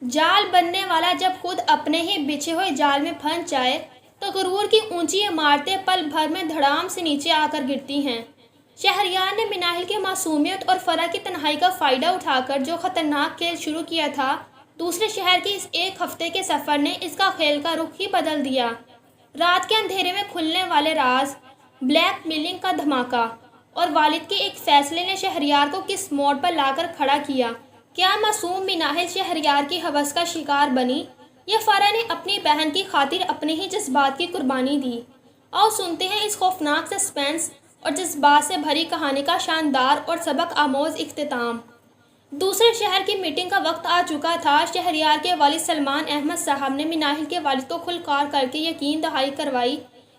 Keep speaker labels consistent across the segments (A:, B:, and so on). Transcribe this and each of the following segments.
A: جال بننے والا جب خود اپنے ہی بچھے ہوئے جال میں پھنس جائے تو غرور کی اونچی عمارتیں پل بھر میں دھڑام سے نیچے آ کر گرتی ہیں۔ شہریار نے مناہل کی معصومیت اور فرح کی تنہائی کا فائدہ اٹھا کر جو خطرناک کھیل شروع کیا تھا، دوسرے شہر کے اس ایک ہفتے کے سفر نے اس کا کھیل کا رخ ہی بدل دیا۔ رات کے اندھیرے میں کھلنے والے راز، بلیک میلنگ کا دھماکہ اور والد کے ایک فیصلے نے شہریار کو کس موڑ پر لا کر کھڑا کیا۔ کیا معصوم مناہل شہریار کی ہوس کا شکار بنی یا فرح نے اپنی بہن کی خاطر اپنے ہی جذبات کی قربانی دی؟ آؤ سنتے ہیں اس خوفناک سسپنس اور جذبات سے بھری کہانی کا شاندار اور سبق آموز اختتام۔ دوسرے شہر کی میٹنگ کا وقت آ چکا تھا۔ شہریار کے والد سلمان احمد صاحب نے مناہل کے والد کو کھلکار کر کے یقین دہانی کروائی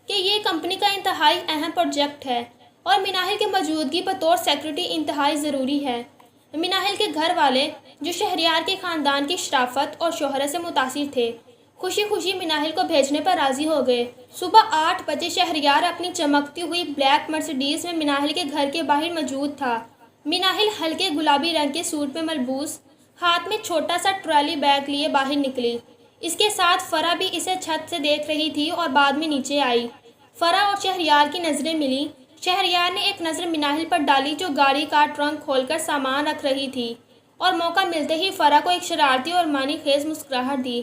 A: کہ یہ کمپنی کا انتہائی اہم پروجیکٹ ہے اور مناہل کی موجودگی بطور سیکرٹری انتہائی ضروری ہے۔ مناہل کے گھر والے، جو شہریار کے خاندان کی شرافت اور شہرت سے متاثر تھے، خوشی خوشی مناہل کو بھیجنے پر راضی ہو گئے۔ صبح 8 بجے شہریار اپنی چمکتی ہوئی بلیک مرسیڈیز میں مناہل کے گھر کے باہر موجود تھا۔ مناہل ہلکے گلابی رنگ کے سوٹ میں ملبوس، ہاتھ میں چھوٹا سا ٹرالی بیگ لیے باہر نکلی۔ اس کے ساتھ فرح بھی اسے چھت سے دیکھ رہی تھی اور بعد میں نیچے آئی۔ فرح اور شہریار کی نظریں ملیں۔ شہریار نے ایک نظر مناہل پر ڈالی جو گاڑی کا ٹرنک کھول کر سامان رکھ رہی تھی اور موقع ملتے ہی فرح کو ایک شرارتی اور معنی خیز مسکراہٹ دی۔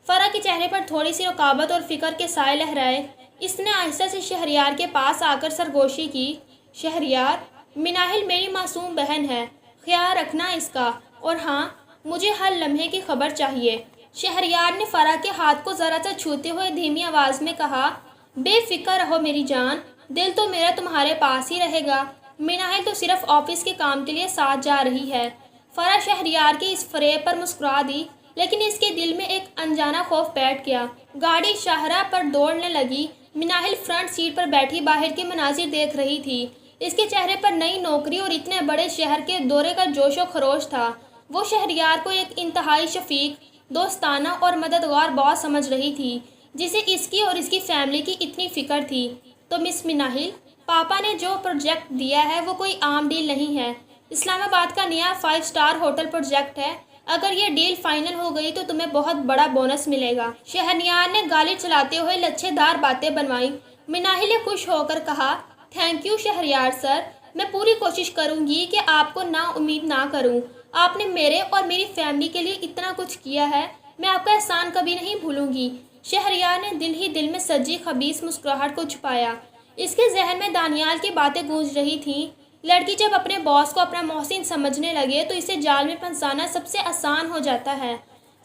A: فرح کے چہرے پر تھوڑی سی رقابت اور فکر کے سائے لہرائے۔ اس نے آہستہ سے شہریار کے پاس آ کر سرگوشی کی۔ شہریار، مناہل میری معصوم بہن ہے، خیال رکھنا اس کا، اور ہاں، مجھے ہر لمحے کی خبر چاہیے۔ شہریار نے فرح کے ہاتھ کو ذرا سا چھوتے ہوئے دھیمی آواز میں کہا، بے فکر رہو میری جان، دل تو میرا تمہارے پاس ہی رہے گا۔ مناہل تو صرف آفس کے کام کے لیے ساتھ جا رہی ہے۔ فرح شہریار کے اس فریب پر مسکرا دی، لیکن اس کے دل میں ایک انجانا خوف بیٹھ گیا۔ گاڑی شاہراہ پر دوڑنے لگی۔ مناہل فرنٹ سیٹ پر بیٹھی باہر کے مناظر دیکھ رہی تھی۔ اس کے چہرے پر نئی نوکری اور اتنے بڑے شہر کے دورے کا جوش و خروش تھا۔ وہ شہریار کو ایک انتہائی شفیق، دوستانہ اور مددگار باس سمجھ رہی تھی، جسے اس کی اور اس کی فیملی کی اتنی فکر تھی۔ تو مس مناہل، پاپا نے جو پروجیکٹ دیا ہے وہ کوئی عام ڈیل نہیں ہے۔ اسلام آباد کا نیا 5 اسٹار ہوٹل پروجیکٹ ہے۔ اگر یہ ڈیل فائنل ہو گئی تو تمہیں بہت بڑا بونس ملے گا۔ شہریار نے گالی چلاتے ہوئے لچھے دار باتیں بنوائیں۔ مناہل نے خوش ہو کر کہا، تھینک یو شہریار سر، میں پوری کوشش کروں گی کہ آپ کو نا امید نہ کروں۔ آپ نے میرے اور میری فیملی کے لیے اتنا کچھ کیا ہے، میں آپ کا احسان کبھی نہیں بھولوں گی۔ شہریار نے دل ہی دل میں سجی خبیث مسکراہٹ کو چھپایا۔ اس کے ذہن میں دانیال کی باتیں گونج رہی تھیں۔ لڑکی جب اپنے باس کو اپنا محسن سمجھنے لگے تو اسے جال میں پھنسانا سب سے آسان ہو جاتا ہے۔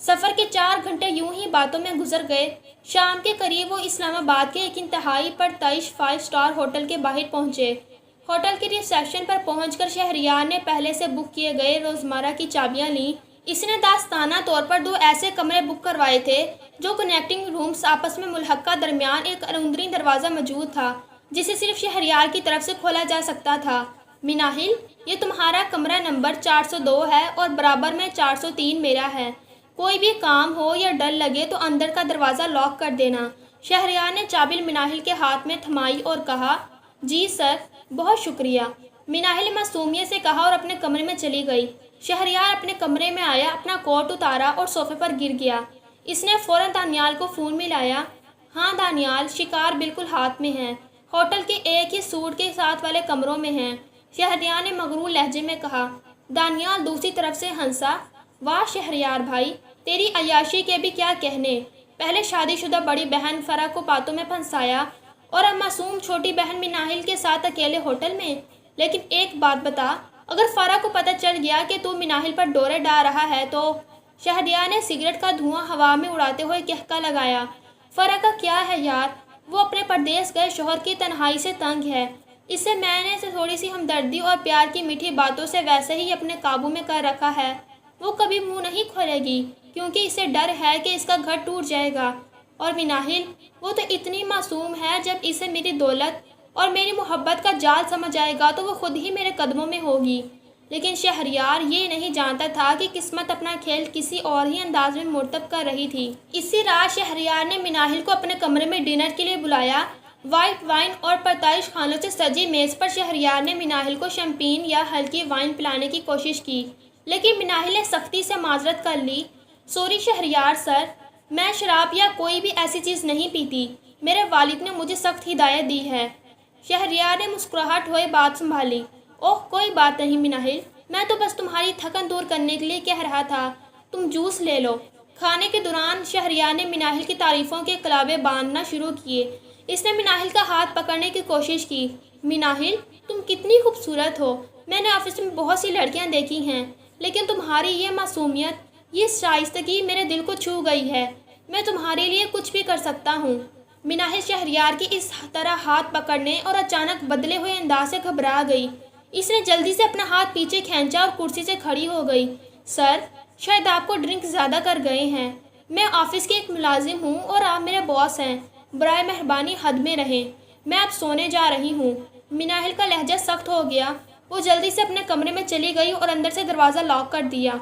A: سفر کے 4 گھنٹے یوں ہی باتوں میں گزر گئے۔ شام کے قریب وہ اسلام آباد کے ایک انتہائی پرتعیش 5 اسٹار ہوٹل کے باہر پہنچے۔ ہوٹل کے ریسیپشن پر پہنچ کر شہریار نے پہلے سے بک کیے گئے روزمرہ کی چابیاں لیں۔ اس نے داستانہ طور پر 2 ایسے کمرے بک کروائے تھے جو کنیکٹنگ رومز آپس میں ملحقہ، درمیان ایک اندرونی دروازہ موجود تھا جسے صرف شہریار کی طرف سے کھولا جا سکتا تھا۔ مناہل، یہ تمہارا کمرہ نمبر 402 ہے اور برابر میں 403 میرا ہے۔ کوئی بھی کام ہو یا ڈر لگے تو اندر کا دروازہ لاک کر دینا۔ شہریار نے چابی مناہل کے ہاتھ میں تھمائی اور کہا، جی سر، بہت شکریہ۔ مناہل نے معصومیت سے کہا اور اپنے کمرے میں چلی گئی۔ شہریار اپنے کمرے میں آیا، اپنا کوٹ اتارا اور صوفے پر گر گیا۔ اس نے فوراً دانیال کو فون ملایا۔ ہاں دانیال، شکار بالکل ہاتھ میں ہے، ہوٹل کے ایک ہی سوٹ کے ساتھ والے کمروں میں ہیں، شہریار نے مغرور لہجے میں کہا۔ دانیال دوسری طرف سے ہنسا، واہ شہریار بھائی، تیری عیاشی کے بھی کیا کہنے، پہلے شادی شدہ بڑی بہن فرح کو باتوں میں پھنسایا اور اب معصوم چھوٹی بہن مناہل کے ساتھ اکیلے ہوٹل میں۔ لیکن ایک بات بتا، اگر فرح کو پتہ چل گیا کہ تو مناہل پر ڈورے ڈال رہا ہے تو؟ شہریار نے سگریٹ کا دھواں ہوا میں اڑاتے ہوئے کہکا لگایا، فرح کا کیا ہے یار، وہ اپنے پردیس گئے شوہر کی تنہائی سے تنگ ہے، اسے میں نے تھوڑی سی ہمدردی اور پیار کی میٹھی باتوں سے ویسے ہی اپنے قابو میں کر رکھا ہے۔ وہ کبھی منہ نہیں کھولے گی کیونکہ اسے ڈر ہے کہ اس کا گھر ٹوٹ جائے گا۔ اور مناہل، وہ تو اتنی معصوم ہے، جب اسے میری دولت اور میری محبت کا جال سمجھ آئے گا تو وہ خود ہی میرے قدموں میں ہوگی۔ لیکن شہریار یہ نہیں جانتا تھا کہ قسمت اپنا کھیل کسی اور ہی انداز میں مرتب کر رہی تھی۔ اسی رات شہریار نے مناہل کو اپنے کمرے میں ڈنر کے لیے بلایا۔ وائٹ وائن اور پرتعیش خانوں سے سجی میز پر شہریار نے مناہل کو شیمپین یا ہلکی وائن پلانے کی کوشش کی، لیکن مناہل نے سختی سے معذرت کر لی۔ سوری شہریار سر، میں شراب یا کوئی بھی ایسی چیز نہیں پیتی، میرے والد نے مجھے سخت ہدایت دی ہے۔ شہریار نے مسکراہٹ ہوئے بات سنبھالی۔ اوہ کوئی بات نہیں مناہل، میں تو بس تمہاری تھکن دور کرنے کے لیے کہہ رہا تھا، تم جوس لے لو۔ کھانے کے دوران شہریار نے مناہل کی تعریفوں کے کلابے باندھنا شروع کیے۔ اس نے مناہل کا ہاتھ پکڑنے کی کوشش کی۔ مناہل، تم کتنی خوبصورت ہو، میں نے آفس میں بہت سی لڑکیاں دیکھی ہیں، لیکن تمہاری یہ معصومیت، یہ شائستگی میرے دل کو چھو گئی ہے۔ میں تمہارے لیے کچھ بھی کر سکتا ہوں۔ مناہل شہریار کی اس طرح ہاتھ پکڑنے اور اچانک بدلے ہوئے انداز سے گھبرا گئی۔ اس نے جلدی سے اپنا ہاتھ پیچھے کھینچا اور کرسی سے کھڑی ہو گئی۔ سر، شاید آپ کو ڈرنک زیادہ کر گئے ہیں۔ میں آفس کی ایک ملازم ہوں اور آپ میرے باس ہیں۔ برائے مہربانی حد میں رہیں۔ میں اب سونے جا رہی ہوں۔ مناہل کا لہجہ سخت ہو گیا۔ وہ جلدی سے اپنے کمرے میں چلی گئی اور اندر سے دروازہ لاک کر دیا۔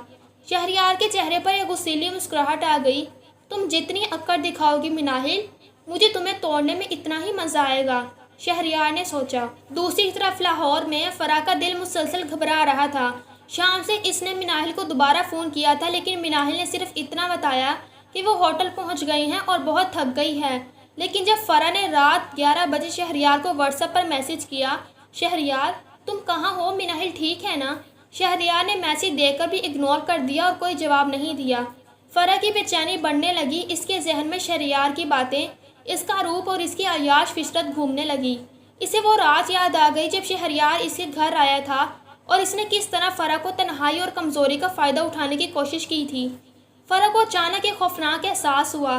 A: شہریار کے چہرے پر ایک غصیلی مسکراہٹ آ گئی۔ تم جتنی اکڑ دکھاؤ گی مناہل، مجھے تمہیں توڑنے میں اتنا ہی مزہ آئے گا، شہریار نے سوچا۔ دوسری طرف لاہور میں فرح کا دل مسلسل گھبرا رہا تھا۔ شام سے اس نے مناہل کو دوبارہ فون کیا تھا، لیکن مناہل نے صرف اتنا بتایا کہ وہ ہوٹل پہنچ گئی ہیں اور بہت تھک گئی ہے۔ لیکن جب فرح نے رات 11 بجے شہریار کو واٹس ایپ پر میسج کیا، شہریار تم کہاں ہو، مناہل ٹھیک ہے نا؟ شہریار نے میسج دیکھ کر بھی اگنور کر دیا اور کوئی جواب نہیں دیا۔ فرح کی بے چینی بڑھنے لگی۔ اس کے ذہن میں شہریار کی باتیں، اس کا روپ اور اس کی عیاش فطرت گھومنے لگی۔ اسے وہ رات یاد آ گئی جب شہریار اس کے گھر آیا تھا اور اس نے کس طرح فرح کو تنہائی اور کمزوری کا فائدہ اٹھانے کی کوشش کی تھی۔ فرح کو اچانک ایک خوفناک احساس ہوا۔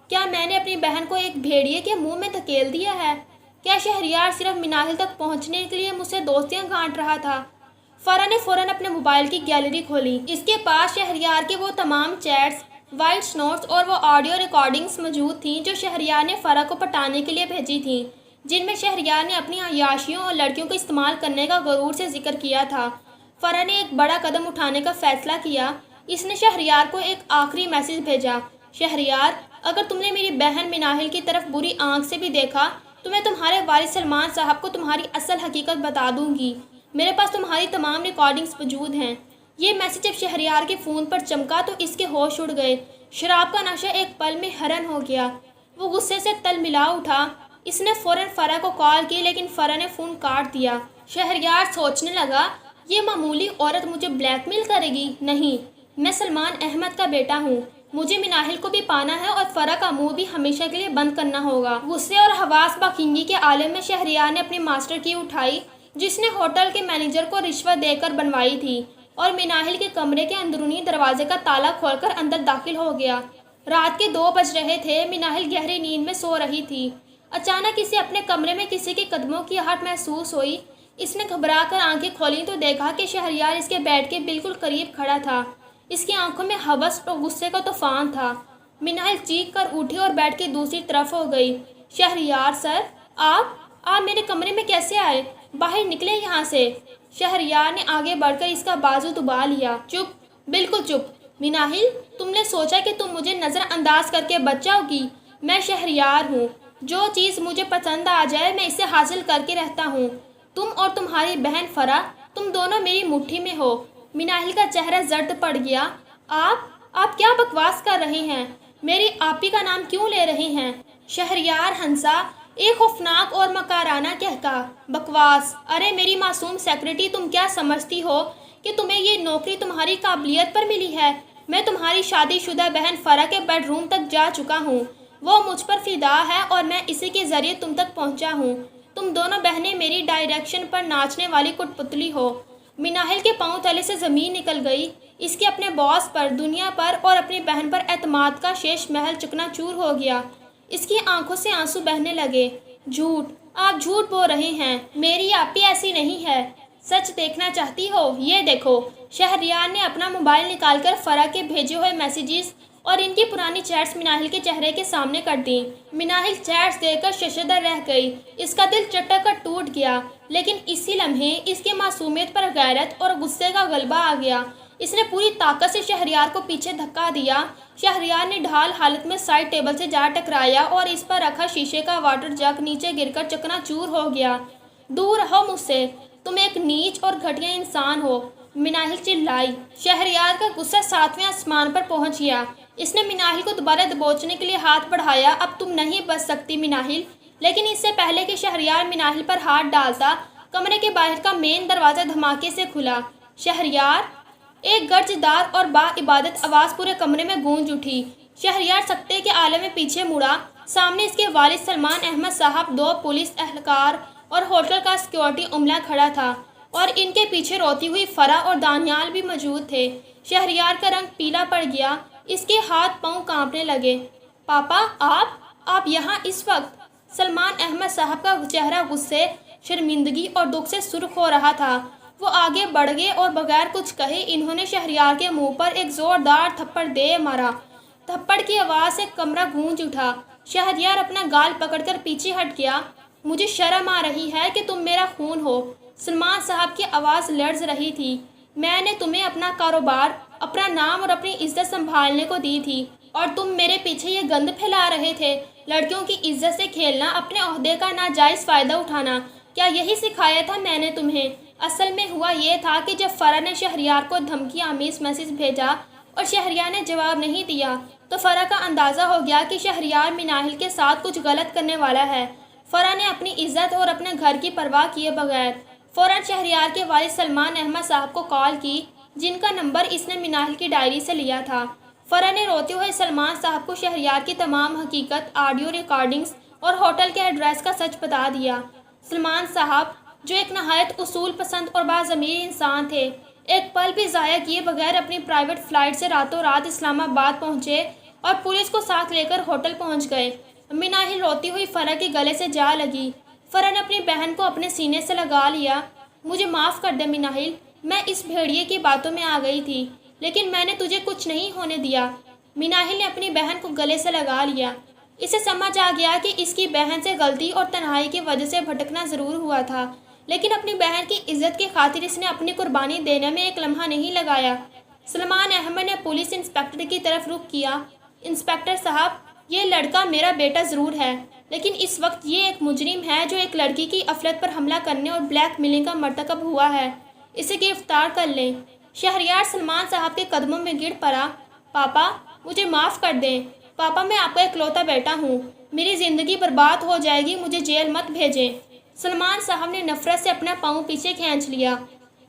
A: کیا میں نے اپنی بہن کو ایک بھیڑیے کے منہ میں دھکیل دیا ہے؟ کیا شہریار صرف مناہل تک پہنچنے کے لیے مجھ سے دوستیاں گانٹ رہا تھا؟ فرح نے فوراً اپنے موبائل کی گیلری کھولی۔ اس کے پاس شہریار کے وہ تمام چیٹس، وائس نوٹس اور وہ آڈیو ریکارڈنگز موجود تھیں جو شہریار نے فرح کو پٹانے کے لیے بھیجی تھیں، جن میں شہریار نے اپنی عیاشیوں اور لڑکیوں کو استعمال کرنے کا غرور سے ذکر کیا تھا۔ فرح نے ایک بڑا قدم اٹھانے کا فیصلہ کیا۔ اس نے شہریار کو ایک آخری میسج بھیجا۔ شہریار، اگر تم نے میری بہن مناہل کی طرف بری آنکھ سے بھی دیکھا تو میں تمہارے والد سلمان صاحب کو تمہاری اصل حقیقت بتا دوں گی۔ میرے پاس تمہاری تمام ریکارڈنگز موجود ہیں۔ یہ میسج جب شہریار کے فون پر چمکا تو اس کے ہوش اڑ گئے۔ شراب کا نشہ ایک پل میں حرن ہو گیا۔ وہ غصے سے تل ملا اٹھا۔ اس نے فوراً فرح کو کال کی، لیکن فرح نے فون کاٹ دیا۔ شہریار سوچنے لگا، یہ معمولی عورت مجھے بلیک میل کرے گی؟ نہیں، میں سلمان احمد کا بیٹا ہوں۔ مجھے مناہل کو بھی پانا ہے اور فرح کا منہ بھی ہمیشہ کے لیے بند کرنا ہوگا۔ غصے اور حواس باخنگی کے عالم میں شہریار نے اپنی ماسٹر کی اٹھائی، جس نے ہوٹل کے مینیجر کو رشوت دے کر بنوائی تھی، اور مناہل کے کمرے کے اندرونی دروازے کا تالا کھول کر اندر داخل ہو گیا۔ رات کے 2 بج رہے تھے۔ مناہل گہری نیند میں سو رہی تھی۔ اچانک اسے اپنے کمرے میں کسی کے قدموں کی آہٹ محسوس ہوئی۔ اس نے گھبرا کر آنکھیں کھولیں تو دیکھا کہ شہریار اس کے بیڈ کے بالکل قریب کھڑا تھا۔ اس کی آنکھوں میں ہوس اور غصے کا طوفان تھا۔ مناہل چیخ کر اٹھی اور بیڈ کی دوسری طرف ہو گئی۔ شہریار سر، آپ میرے کمرے میں کیسے آئے؟ باہر نکلے یہاں سے۔ شہریار نے آگے بڑھ کر اس کا بازو دبا لیا۔ چپ، بالکل چپ۔ مناہل، تم نے سوچا کہ تم مجھے نظر انداز کر کے بچ جاؤ گی؟ میں شہریار ہوں۔ جو چیز مجھے پسند آ جائے میں اسے حاصل کر کے رہتا ہوں۔ تم اور تمہاری بہن فرح، تم دونوں میری مٹھی میں ہو۔ مناہل کا چہرہ زرد پڑ گیا۔ آپ کیا بکواس کر رہے ہیں؟ میری آپی کا نام کیوں لے رہے ہیں؟ شہریار ہنسا، ایک خوفناک اور مکارانہ کہکا۔ بکواس؟ ارے میری معصوم سیکرٹری، تم کیا سمجھتی ہو کہ تمہیں یہ نوکری تمہاری قابلیت پر ملی ہے؟ میں تمہاری شادی شدہ بہن فرح کے بیڈ روم تک جا چکا ہوں۔ وہ مجھ پر فدا ہے اور میں اسی کے ذریعے تم تک پہنچا ہوں۔ تم دونوں بہنیں میری ڈائریکشن پر ناچنے والی کٹ پتلی ہو۔ مناہل کے پاؤں تلے سے زمین نکل گئی۔ اس کے اپنے باس پر، دنیا پر اور اپنی بہن پر اعتماد کا شیش محل چکنا چور ہو گیا۔ اس کی آنکھوں سے آنسو بہنے لگے۔ جھوٹ، آپ جھوٹ بول رہے ہیں۔ میری آپی ایسی نہیں ہے۔ سچ دیکھنا چاہتی ہو؟ یہ دیکھو۔ شہریار نے اپنا موبائل نکال کر فرح کے بھیجے ہوئے میسیجز اور ان کی پرانی چیٹس مناہل کے چہرے کے سامنے کر دیں۔ مناہل چیٹس دیکھ کر ششدر رہ گئی۔ اس کا دل چٹک کر ٹوٹ گیا، لیکن اسی لمحے اس کی معصومیت پر غیرت اور غصے کا غلبہ آ گیا۔ اس نے پوری طاقت سے شہریار کو پیچھے دھکا دیا۔ شہریار نے ڈھال حالت میں سائڈ ٹیبل سے جا ٹکرایا اور اس پر رکھا شیشے کا واٹر جگ نیچے گر کر چکنا چور ہو گیا۔ دور رہو مجھ سے، تم ایک نیچ اور گھٹیا انسان ہو۔ مناہل چلائی۔ شہریار کا غصہ 7ویں آسمان پر پہنچ گیا۔ اس نے مناہل کو دوبارہ دبوچنے کے لیے ہاتھ بڑھایا۔ اب تم نہیں بچ سکتی مناہل۔ لیکن اس سے پہلے کہ شہریار مناہل پر ہاتھ ڈالتا، کمرے کے باہر کا مین دروازہ دھماکے سے کھلا۔ شہریار! ایک گرجدار اور باعبادت آواز پورے کمرے میں گونج اٹھی۔ شہریار سکتے کے عالم میں پیچھے مڑا۔ سامنے اس کے والد سلمان احمد صاحب، 2 پولیس اہلکار اور ہوٹل کا سیکورٹی عملہ کھڑا تھا، اور ان کے پیچھے روتی ہوئی فرح اور دانیال بھی موجود تھے۔ شہریار کا رنگ پیلا پڑ گیا۔ اس کے ہاتھ پاؤں کانپنے لگے۔ پاپا، آپ یہاں اس وقت؟ سلمان احمد صاحب کا چہرہ غصے، شرمندگی اور دکھ سے سرخ ہو رہا تھا۔ وہ آگے بڑھ گئے اور بغیر کچھ کہے انہوں نے شہریار کے منہ پر ایک زوردار تھپڑ دے مارا۔ تھپڑ کی آواز سے کمرہ گونج اٹھا۔ شہریار اپنا گال پکڑ کر پیچھے ہٹ گیا۔ مجھے شرم آ رہی ہے کہ تم میرا خون ہو۔ سلمان صاحب کی آواز لرز رہی تھی۔ میں نے تمہیں اپنا کاروبار، اپنا نام اور اپنی عزت سنبھالنے کو دی تھی، اور تم میرے پیچھے یہ گند پھیلا رہے تھے۔ لڑکیوں کی عزت سے کھیلنا، اپنے عہدے کا ناجائز فائدہ اٹھانا، کیا یہی سکھایا تھا میں نے تمہیں؟ اصل میں ہوا یہ تھا کہ جب فرح نے شہریار کو دھمکی آمیز میسج بھیجا اور شہریار نے جواب نہیں دیا، تو فرح کا اندازہ ہو گیا کہ شہریار مناہل کے ساتھ کچھ غلط کرنے والا ہے۔ فرح نے اپنی عزت اور اپنے گھر کی پرواہ کیے بغیر فوراً شہریار کے والد سلمان احمد صاحب کو کال کی، جن کا نمبر اس نے مناہل کی ڈائری سے لیا تھا۔ فرح نے روتے ہوئے سلمان صاحب کو شہریار کی تمام حقیقت، آڈیو ریکارڈنگز اور ہوٹل کے ایڈریس کا سچ بتا دیا۔ سلمان صاحب، جو ایک نہایت اصول پسند اور باضمیر انسان تھے، ایک پل بھی ضائع کیے بغیر اپنی پرائیویٹ فلائٹ سے راتوں رات اسلام آباد پہنچے اور پولیس کو ساتھ لے کر ہوٹل پہنچ گئے۔ مناہل روتی ہوئی فرح کے گلے سے جا لگی۔ فرح نے اپنی بہن کو اپنے سینے سے لگا لیا۔ مجھے معاف کر دے مناہل، میں اس بھیڑیے کی باتوں میں آ گئی تھی، لیکن میں نے تجھے کچھ نہیں ہونے دیا۔ مناہل نے اپنی بہن کو گلے سے لگا لیا۔ اسے سمجھ آ گیا کہ اس کی بہن سے غلطی اور تنہائی کی وجہ سے بھٹکنا ضرور ہوا تھا، لیکن اپنی بہن کی عزت کی خاطر اس نے اپنی قربانی دینے میں ایک لمحہ نہیں لگایا۔ سلمان احمد نے پولیس انسپکٹر کی طرف رخ کیا۔ انسپکٹر صاحب، یہ لڑکا میرا بیٹا ضرور ہے، لیکن اس وقت یہ ایک مجرم ہے جو ایک لڑکی کی عفلت پر حملہ کرنے اور بلیک میلنگ کا مرتکب ہوا ہے۔ اسے گرفتار کر لیں۔ شہریار سلمان صاحب کے قدموں میں گر پڑا۔ پاپا، مجھے معاف کر دیں۔ پاپا، میں آپ کا اکلوتا بیٹا ہوں۔ میری زندگی برباد ہو جائے گی، مجھے جیل مت بھیجیں۔ سلمان صاحب نے نفرت سے اپنا پاؤں پیچھے کھینچ لیا۔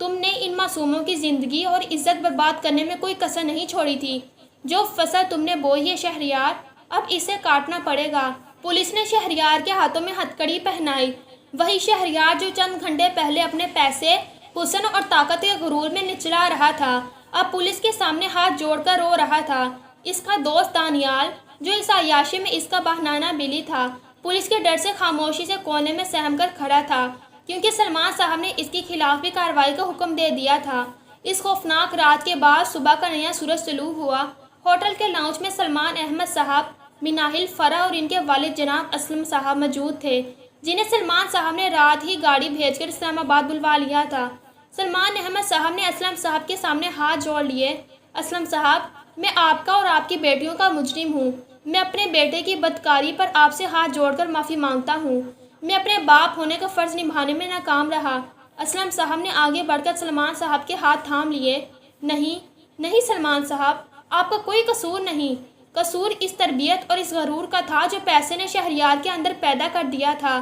A: تم نے ان معصوموں کی زندگی اور عزت برباد کرنے میں کوئی کسر نہیں چھوڑی تھی۔ جو فصل تم نے بوئی ہے شہریار، اب اسے کاٹنا پڑے گا۔ پولیس نے شہریار کے ہاتھوں میں ہتھکڑی پہنائی۔ وہی شہریار جو چند گھنٹے پہلے اپنے پیسے، حسن اور طاقت کے غرور میں نچلا رہا تھا، اب پولیس کے سامنے ہاتھ جوڑ کر رو رہا تھا۔ اس کا دوست دانیال، جو اس عیاشی میں اس کا بہنانہ بلی تھا، پولیس کے ڈر سے خاموشی سے کونے میں سہم کر کھڑا تھا، کیونکہ سلمان صاحب نے اس کے خلاف بھی کارروائی کا حکم دے دیا تھا۔ اس خوفناک رات کے بعد صبح کا نیا سورج طلوع ہوا۔ ہوٹل کے لاؤنج میں سلمان احمد صاحب، مناہل، فرح اور ان کے والد جناب اسلم صاحب موجود تھے، جنہیں سلمان صاحب نے رات ہی گاڑی بھیج کر اسلام آباد بلوا لیا تھا۔ سلمان احمد صاحب نے اسلم صاحب کے سامنے ہاتھ جوڑ لیے۔ اسلم صاحب، میں آپ کا اور آپ کی بیٹیوں کا مجرم ہوں۔ میں اپنے بیٹے کی بدکاری پر آپ سے ہاتھ جوڑ کر معافی مانگتا ہوں۔ میں اپنے باپ ہونے کا فرض نبھانے میں ناکام رہا۔ اسلم صاحب نے آگے بڑھ کر سلمان صاحب کے ہاتھ تھام لیے۔ نہیں سلمان صاحب، آپ کا کوئی قصور نہیں۔ قصور اس تربیت اور اس غرور کا تھا جو پیسے نے شہریار کے اندر پیدا کر دیا تھا۔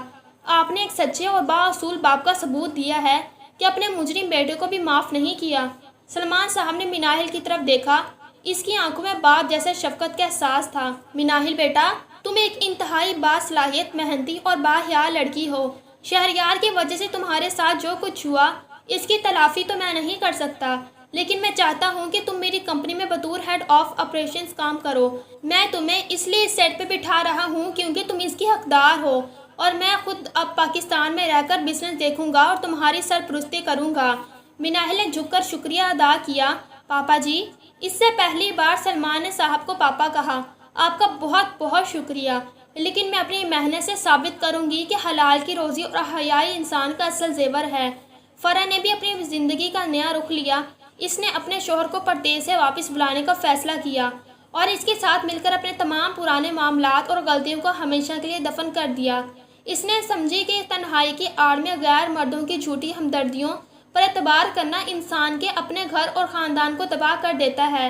A: آپ نے ایک سچے اور بااصول باپ کا ثبوت دیا ہے کہ اپنے مجرم بیٹے کو بھی معاف نہیں کیا۔ سلمان صاحب نے مناہل کی طرف دیکھا۔ اس کی آنکھوں میں باپ جیسے شفقت کا احساس تھا۔ مناہل بیٹا، تم ایک انتہائی باصلاحیت، محنتی اور باحیا لڑکی ہو۔ شہریار کی وجہ سے تمہارے ساتھ جو کچھ ہوا، اس کی تلافی تو میں نہیں کر سکتا، لیکن میں چاہتا ہوں کہ تم میری کمپنی میں بطور ہیڈ آف آپریشنز کام کرو۔ میں تمہیں اس لیے اس سیٹ پہ بٹھا رہا ہوں کیونکہ تم اس کی حقدار ہو، اور میں خود اب پاکستان میں رہ کر بزنس دیکھوں گا اور تمہاری سرپرستی کروں گا۔ مناہل نے جھک کر شکریہ ادا کیا۔ پاپا جی، اس سے پہلی بار سلمان نے صاحب کو پاپا کہا۔ آپ کا بہت بہت شکریہ، لیکن میں اپنی محنت سے ثابت کروں گی کہ حلال کی روزی اور حیائی انسان کا اصل زیور ہے۔ فرح نے بھی اپنی زندگی کا نیا رخ لیا۔ اس نے اپنے شوہر کو پردیس سے واپس بلانے کا فیصلہ کیا اور اس کے ساتھ مل کر اپنے تمام پرانے معاملات اور غلطیوں کو ہمیشہ کے لیے دفن کر دیا۔ اس نے سمجھی کہ تنہائی کی آڑ میں غیر مردوں کی جھوٹی ہمدردیوں، پر اعتبار کرنا انسان کے اپنے گھر اور خاندان کو تباہ کر دیتا ہے۔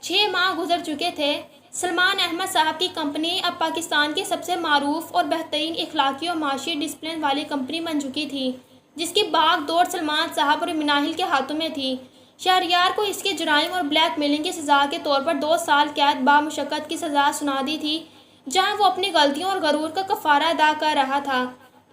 A: 6 ماہ گزر چکے تھے۔ سلمان احمد صاحب کی کمپنی اب پاکستان کی سب سے معروف اور بہترین اخلاقی اور معاشی ڈسپلن والی کمپنی بن چکی تھی، جس کی باغ دوڑ سلمان صاحب اور مناہل کے ہاتھوں میں تھی۔ شہریار کو اس کے جرائم اور بلیک میلنگ کی سزا کے طور پر 2 سال قید بامشقت کی سزا سنا دی تھی، جہاں وہ اپنی غلطیوں اور غرور کا کفارہ ادا کر رہا تھا۔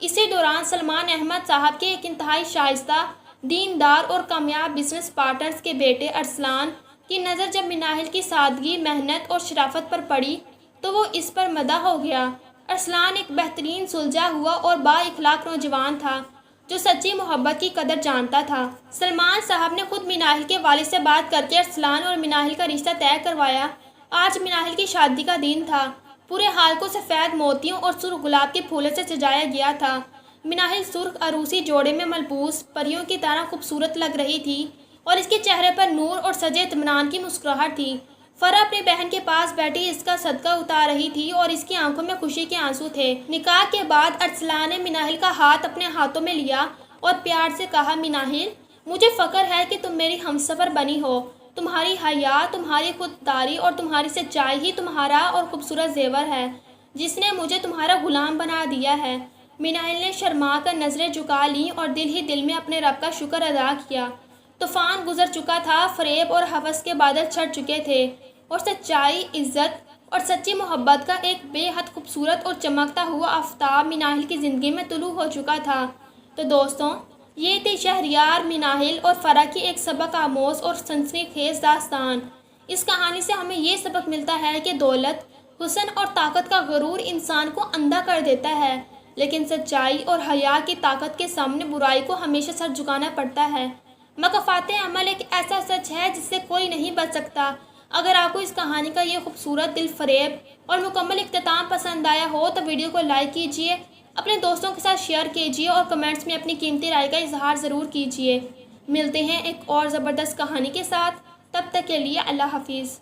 A: اسی دوران سلمان احمد صاحب کے ایک انتہائی شائستہ، دیندار اور کامیاب بزنس پارٹنر کے بیٹے ارسلان کی نظر جب مناہل کی سادگی، محنت اور شرافت پر پڑی تو وہ اس پر مداح ہو گیا۔ ارسلان ایک بہترین سلجھا ہوا اور با اخلاق نوجوان تھا جو سچی محبت کی قدر جانتا تھا۔ سلمان صاحب نے خود مناہل کے والد سے بات کر کے ارسلان اور مناہل کا رشتہ طے کروایا۔ آج مناہل کی شادی کا دن تھا۔ پورے ہال کو سفید موتیوں اور سرخ گلاب کے پھولوں سے سجایا گیا تھا۔ مناہل سرخ عروسی جوڑے میں ملبوس پریوں کی طرح خوبصورت لگ رہی تھی اور اس کے چہرے پر نور اور سجے اطمینان کی مسکراہٹ تھی۔ فرح اپنی بہن کے پاس بیٹھی اس کا صدقہ اتار رہی تھی اور اس کی آنکھوں میں خوشی کے آنسو تھے۔ نکاح کے بعد ارسلان نے مناہل کا ہاتھ اپنے ہاتھوں میں لیا اور پیار سے کہا، مناہل، مجھے فخر ہے کہ تم میری ہمسفر بنی ہو۔ تمہاری حیا، تمہاری خودداری اور تمہاری سچائی ہی تمہارا اور خوبصورت زیور ہے جس نے مجھے تمہارا غلام بنا دیا ہے۔ مناہل نے شرما کر نظریں جھکا لیں اور دل ہی دل میں اپنے رب کا شکر ادا کیا۔ طوفان گزر چکا تھا، فریب اور ہوس کے بادل چھٹ چکے تھے اور سچائی، عزت اور سچی محبت کا ایک بے حد خوبصورت اور چمکتا ہوا آفتاب مناہل کی زندگی میں طلوع ہو چکا تھا۔ تو دوستوں، یہ تھی شہریار، مناہل اور فرح کی ایک سبق آموز اور سنسنی خیز داستان۔ اس کہانی سے ہمیں یہ سبق ملتا ہے کہ دولت، حسن اور طاقت کا غرور انسان کو اندھا کر دیتا ہے، لیکن سچائی اور حیا کی طاقت کے سامنے برائی کو ہمیشہ سر جھکانا پڑتا ہے۔ مکافات عمل ایک ایسا سچ ہے جس سے کوئی نہیں بچ سکتا۔ اگر آپ کو اس کہانی کا یہ خوبصورت، دل فریب اور مکمل اختتام پسند آیا ہو تو ویڈیو کو لائک کیجیے، اپنے دوستوں کے ساتھ شیئر کیجیے اور کمنٹس میں اپنی قیمتی رائے کا اظہار ضرور کیجیے۔ ملتے ہیں ایک اور زبردست کہانی کے ساتھ، تب تک کے لیے اللہ حافظ۔